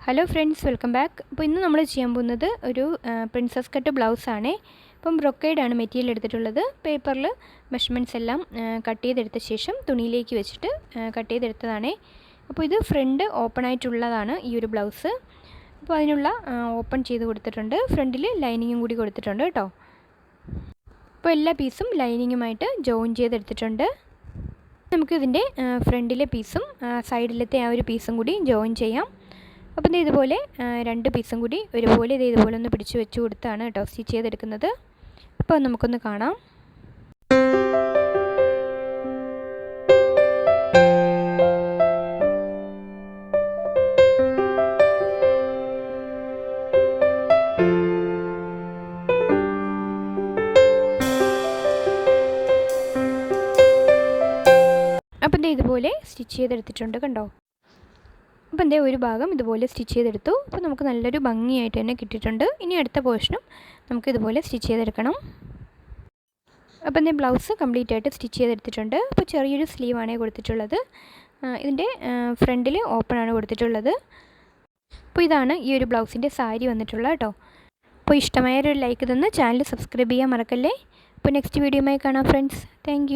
Hello friends, welcome back. അപ്പോൾ ഇന്ന് നമ്മൾ ചെയ്യാൻ പോകുന്നത് ഒരു പ്രിൻസസ് കട്ട് ബ്ലൗസ് ആണ്. ഇപ്പം ബ്രൊക്കേഡാണ് മെറ്റീരിയൽ എടുത്തിട്ടുള്ളത്. പേപ്പറിൽ മെഷർമെൻറ്റ്സ് എല്ലാം കട്ട് ചെയ്തെടുത്ത ശേഷം തുണിയിലേക്ക് വെച്ചിട്ട് കട്ട് ചെയ്തെടുത്തതാണ്. അപ്പോൾ ഇത് ഫ്രണ്ട് ഓപ്പൺ ആയിട്ടുള്ളതാണ് ഈ ഒരു ബ്ലൗസ്. അപ്പോൾ അതിനുള്ള ഓപ്പൺ ചെയ്ത് കൊടുത്തിട്ടുണ്ട്. ഫ്രണ്ടിൽ ലൈനിങ്ങും കൂടി കൊടുത്തിട്ടുണ്ട് കേട്ടോ. അപ്പോൾ എല്ലാ പീസും ലൈനിങ്ങുമായിട്ട് ജോയിൻ ചെയ്തെടുത്തിട്ടുണ്ട്. നമുക്കിതിൻ്റെ ഫ്രണ്ടിലെ പീസും സൈഡിലത്തെ ആ ഒരു പീസും കൂടി ജോയിൻ ചെയ്യാം. അപ്പം ഇതുപോലെ രണ്ട് പീസും കൂടി ഒരുപോലെ ഇതുപോലെ ഒന്ന് പിടിച്ച് വെച്ച് കൊടുത്താണ് കേട്ടോ സ്റ്റിച്ച് ചെയ്തെടുക്കുന്നത്. അപ്പോൾ നമുക്കൊന്ന് കാണാം. അപ്പം ഇതുപോലെ സ്റ്റിച്ച് ചെയ്തെടുത്തിട്ടുണ്ട് കണ്ടോ. അപ്പോൾ ഒരു ഭാഗം ഇതുപോലെ സ്റ്റിച്ച് ചെയ്തെടുത്തു. അപ്പോൾ നമുക്ക് നല്ലൊരു ഭംഗിയായിട്ട് തന്നെ കിട്ടിയിട്ടുണ്ട്. ഇനി അടുത്ത പോർഷനും നമുക്ക് ഇതുപോലെ സ്റ്റിച്ച് ചെയ്തെടുക്കണം. അപ്പോൾ ബ്ലൗസ് കംപ്ലീറ്റ് ആയിട്ട് സ്റ്റിച്ച് ചെയ്തെടുത്തിട്ടുണ്ട്. അപ്പോൾ ചെറിയൊരു സ്ലീവാണ് കൊടുത്തിട്ടുള്ളത്. ഇതിൻ്റെ ഫ്രണ്ടിൽ ഓപ്പൺ ആണ് കൊടുത്തിട്ടുള്ളത്. അപ്പോൾ ഇതാണ് ഈ ഒരു ബ്ലൗസിൻ്റെ സാരി വന്നിട്ടുള്ളത് കേട്ടോ. അപ്പോൾ ഇഷ്ടമായൊരു ലൈക്ക് തന്ന് ചാനൽ സബ്സ്ക്രൈബ് ചെയ്യാൻ മറക്കല്ലേ. അപ്പോൾ നെക്സ്റ്റ് വീഡിയോയുമായി കാണാം ഫ്രണ്ട്സ്. താങ്ക്